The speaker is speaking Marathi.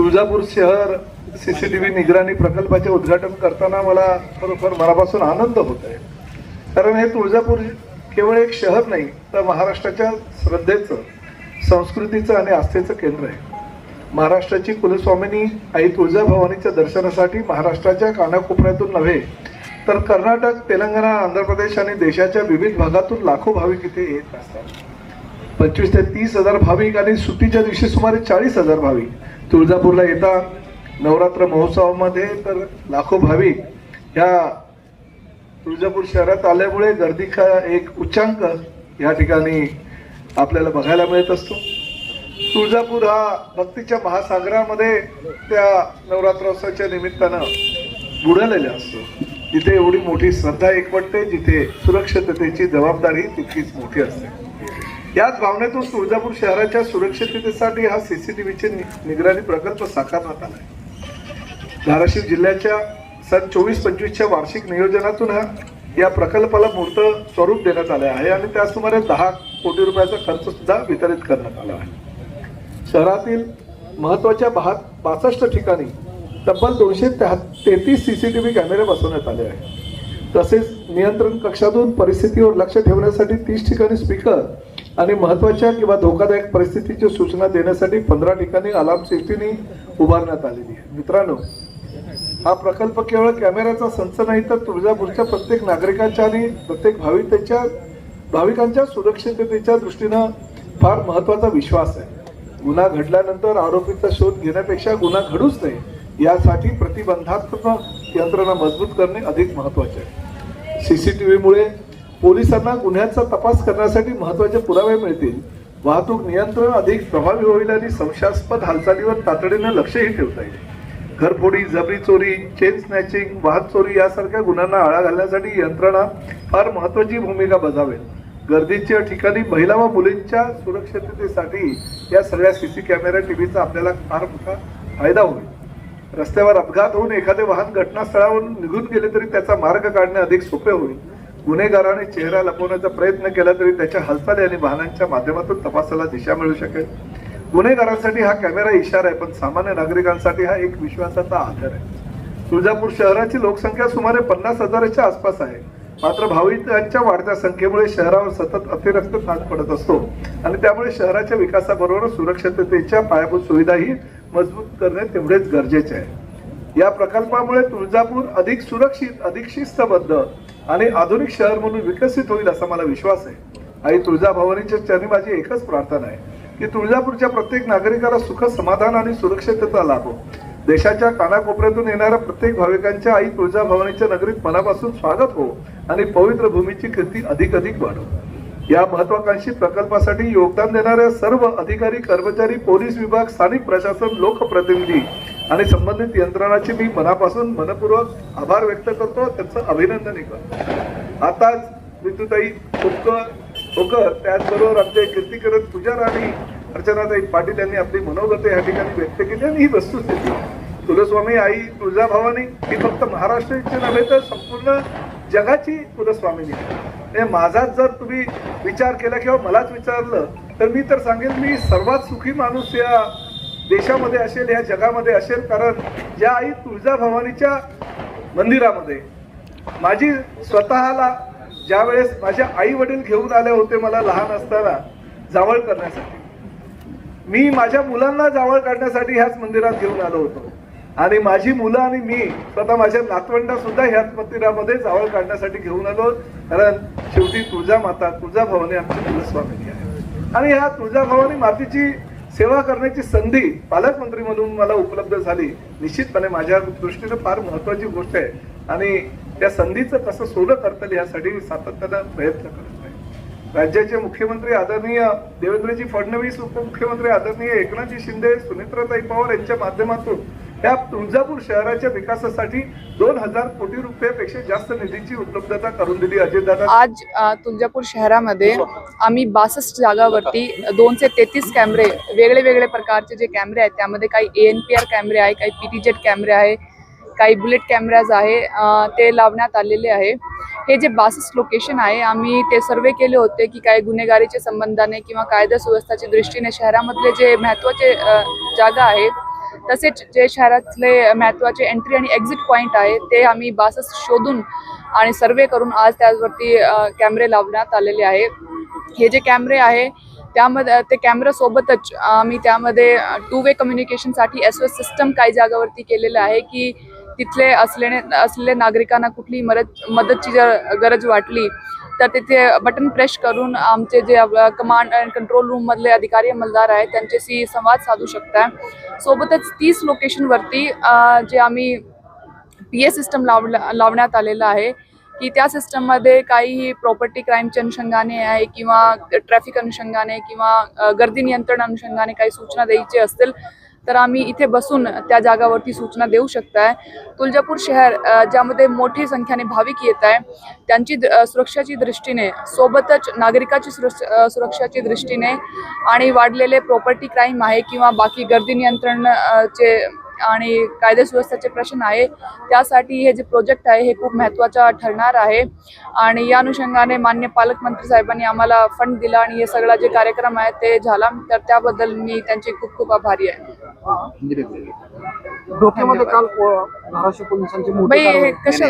तुळजापूर शहर सीसीटीव्ही निगराणी प्रकल्पाचे उद्घाटन करताना मला खरोखर मनापासून आनंद होत आहे. कारण हे तुळजापूर केवळ एक शहर नाही तर महाराष्ट्राच्या श्रद्धेचं, संस्कृतीचं आणि आस्थेचं केंद्र आहे. महाराष्ट्राची कुलस्वामिनी आई तुळजाभवानीच्या दर्शनासाठी महाराष्ट्राच्या कानाकोपऱ्यातून नव्हे तर कर्नाटक, तेलंगणा, आंध्र प्रदेश आणि देशाच्या विविध भागातून लाखो भाविक इथे येत असतात. 25 ते 30 हजार भाविक आणि सुट्टीच्या दिवशी सुमारे 40,000 भाविक तुळजापूरला येतात. नवरात्र महोत्सवामध्ये तर लाखो भाविक ह्या तुळजापूर शहरात आल्यामुळे गर्दीचा एक उच्चांक या ठिकाणी आपल्याला बघायला मिळत असतो. तुळजापूर हा भक्तीच्या महासागरामध्ये त्या नवरात्रोत्सवाच्या निमित्तानं बुडलेला असतो. जिथे एवढी मोठी श्रद्धा एकवटते, जिथे सुरक्षिततेची जबाबदारी तितकीच मोठी असते. याच भावनेतून तुळजापूर शहराच्या सुरक्षिततेसाठी हा सीसीटीव्हीचे निगराणी प्रकल्प साकारण्यात आला आहे. धाराशिव जिल्ह्याच्या सन 24-25च्या वार्षिक नियोजनातून या प्रकल्पाला मूर्त स्वरूप देण्यात आले आहे आणि त्या सुमारे 10 कोटी रुपयाचा खर्च सुद्धा वितरित करण्यात आला आहे. शहरातील महत्वाच्या 62 ठिकाणी तब्बल 233 सीसीटीव्ही कॅमेरे बसवण्यात आले आहेत. तसेच नियंत्रण कक्षातून परिस्थितीवर लक्ष ठेवण्यासाठी 30 ठिकाणी स्पीकर आणि महत्वाच्या किंवा धोकादायक परिस्थितीची सूचना देण्यासाठी 15 ठिकाणी अलार्म सिस्टीम उभारण्यात आलेली आहे. मित्रांनो, हा प्रकल्प केवळ कॅमेऱ्याचा संच नाही तर तुळजापूरच्या प्रत्येक नागरिकांच्या आणि प्रत्येक भाविकांच्या सुरक्षिततेच्या दृष्टीनं फार महत्वाचा विश्वास आहे. गुन्हा घडल्यानंतर आरोपीचा शोध घेण्यापेक्षा गुन्हा घडूच नये यासाठी प्रतिबंधात्मक यंत्रणा मजबूत करणे अधिक महत्वाचे आहे. सीसीटीव्हीमुळे पोलिसांना गुन्ह्याचा तपास करण्यासाठी महत्वाचे पुरावे मिळतील, वाहतूक नियंत्रण अधिक प्रभावी होईल आणि संशयास्पद हालचालीवर तातडीने लक्षही ठेवता येईल. घरफोडी, जबरी चोरी, चेन स्नॅचिंग, वाहन चोरी यासारख्या गुन्ह्यांना आळा घालण्यासाठी यंत्रणा फार महत्वाची भूमिका बजावेल. गर्दीच्या ठिकाणी महिला व मुलींच्या सुरक्षिततेसाठी या सगळ्या सीसी कॅमेरा टीव्हीचा आपल्याला फार मोठा फायदा होईल. रस्त्यावर अपघात होऊन एखादे वाहन घटनास्थळावरून निघून गेले तरी त्याचा मार्ग काढणे अधिक सोपे होईल. गुन्हेगाराने चेहरा लपवण्याचा प्रयत्न केला तरी त्याच्या हालचाली आणि वाहनांच्या माध्यमातून तपासाला दिशा मिळू शकेल. गुन्हेगारांसाठी हा कॅमेरा इशारा आहे, पण सामान्य नागरिकांसाठी हा एक विश्वासाचा आधार आहे. तुळजापूर शहराची लोकसंख्या सुमारे 50,000च्या आसपास आहे. मात्र भाविकांच्या वाढत्या संख्येमुळे शहरावर सतत अतिरिक्त ताण पडत असतो आणि त्यामुळे शहराच्या विकासाबरोबर सुरक्षिततेच्या पायाभूत सुविधाही मजबूत करणे तेवढेच गरजेचे आहे. या प्रकल्पामुळे तुळजापूर अधिक सुरक्षित, अधिक शिस्तबद्ध आणि आधुनिक शहर म्हणून विकसित होईल असा मला विश्वास आहे. आई तुळजाभवानीच्या चरणी माझी एकच प्रार्थना आहे की तुळजापूरच्या प्रत्येक नागरिकाला सुख, समाधान आणि सुरक्षितता लाभो. देशाच्या कानाकोपऱ्यातून येणाऱ्या प्रत्येक भाविकांच्या आई तुळजाभवानीच्या नगरीत मनापासून स्वागत हो आणि पवित्र भूमीची कीर्ती अधिक वाढो. या महत्वाकांक्षी प्रकल्पासाठी योगदान देणाऱ्या सर्व अधिकारी, कर्मचारी, पोलीस विभाग, स्थानिक प्रशासन, लोकप्रतिनिधी आणि संबंधित यंत्रणाचे मी मनापासून मनपूर्वक आभार व्यक्त करतो, त्यांचं अभिनंदन करतो. आताच विद्युताई होकर, त्याचबरोबर आमचे कीर्तिकरण पुजारी आणि अर्चनाताई पाटील यांनी आपली मनोगत या ठिकाणी व्यक्त केली आणि ही वस्तुस्थिती कुलस्वामी आई तुळजाभवानी ही फक्त महाराष्ट्राची नव्हे तर संपूर्ण जगाची कुलस्वामिनी आहे. माझाच जर तुम्ही विचार केला किंवा मलाच विचारलं तर मी तर सांगेन मी सर्वात सुखी माणूस या देशामध्ये असेल, या जगामध्ये असेल. कारण ज्या आई तुळजाभवानीच्या मंदिरामध्ये माझी स्वतःला ज्यावेळेस माझ्या आई वडील घेऊन आले होते मला लहान असताना जावळ करण्यासाठी, मी माझ्या मुलांना जावळ काढण्यासाठी ह्याच मंदिरात घेऊन आलो होतो आणि माझी मुलं आणि मी स्वतः माझ्या नातवंडा सुद्धा ह्याच मंदिरामध्ये जावळ काढण्यासाठी घेऊन आलो. कारण शेवटी तुळजामाता, तुळजाभवानी आमची कुलस्वामिनी आहे आणि ह्या तुळजाभवानी मातेची सेवा करण्याची संधी पालकमंत्री म्हणून मला उपलब्ध झाली. निश्चितपणे माझ्या दृष्टीने फार महत्वाची गोष्ट आहे आणि त्या संधीचं कसं सोनं करता येईल यासाठी मी सातत्यानं प्रयत्न करत आहे. राज्याचे मुख्यमंत्री आदरणीय देवेंद्रजी फडणवीस, उपमुख्यमंत्री आदरणीय एकनाथजी शिंदे, सुनेत्राताई पवार यांच्या माध्यमातून या तुळजापूर शहराच्या विकासासाठी 2,000 कोटी रुपयापेक्षा जास्त निधीची उपलब्धता करून दिली. अजितदादा, आज तुळजापूर शहरामध्ये आम्ही 62 जागावरती 233 कॅमेरे, वेगळे प्रकारचे जे कॅमेरे आहेत त्यामध्ये काही ANPR कॅमेरे आहे, काही PTZ कॅमेरे आहे, काही बुलेट कॅमेराज आहे, ते लावण्यात आलेले आहे. हे जे 62 लोकेशन आहे आम्ही ते सर्वे केले होते की काही गुन्हेगारीच्या संबंधाने किंवा कायदा सुव्यवस्थेच्या दृष्टीने शहरामधले जे महत्त्वाचे जागा आहे तसेच जे शहरातले महत्त्वाचे एंट्री आणि एक्झिट पॉईंट आहे ते आम्ही 62 शोधून आणि सर्वे करून आज त्यावरती कॅमेरे लावण्यात आलेले आहे. हे जे कॅमेरे आहे त्यामध्ये ते कॅमेऱ्यासोबतच आम्ही त्यामध्ये टू वे कम्युनिकेशनसाठी SOS सिस्टम काही जागावरती केलेलं आहे की तिथले असलेल्या नागरिकांना कुठली मदतची जर गरज वाटली तर तिथे बटन प्रेस करून आमचे जे कमांड अँड कंट्रोल रूममधले अधिकारी अंमलदार आहेत त्यांच्याशी संवाद साधू शकता. सोबतच 30 लोकेशनवरती जे आम्ही PA सिस्टम लावण्यात आलेलं आहे की त्या सिस्टममध्ये काही प्रॉपर्टी क्राईमच्या अनुषंगाने आहे किंवा ट्रॅफिक अनुषंगाने किंवा गर्दी नियंत्रण अनुषंगाने काही सूचना द्यायची असतील तर आम्ही इथे बसून त्या जागावरती सूचना देऊ शकताय. तुळजापूर शहर ज्यामध्ये मोठी संख्येने भाविक येत आहे त्यांची सुरक्षाची दृष्टीने सोबतच नागरिकाची सुरक्षाची दृष्टीने आणि वाढलेले प्रॉपर्टी क्राईम आहे किंवा बाकी गर्दी नियंत्रणचे आणि कायदा सुव्यवस्थेचे प्रश्न आहे त्यासाठी हे जे प्रोजेक्ट आहे हे खूप महत्त्वाचा ठरणार आहे. आणि या अनुषंगाने माननीय पालकमंत्री साहेबांनी आम्हाला फंड दिला आणि हे सगळा जे कार्यक्रम आहे ते झाला तर त्याबद्दल मी त्यांचे खूप खूप आभारी आहे. डोक्यामध्ये काल धाराशिव पोलिसांची मोठी बाई हे कारवाई. कशा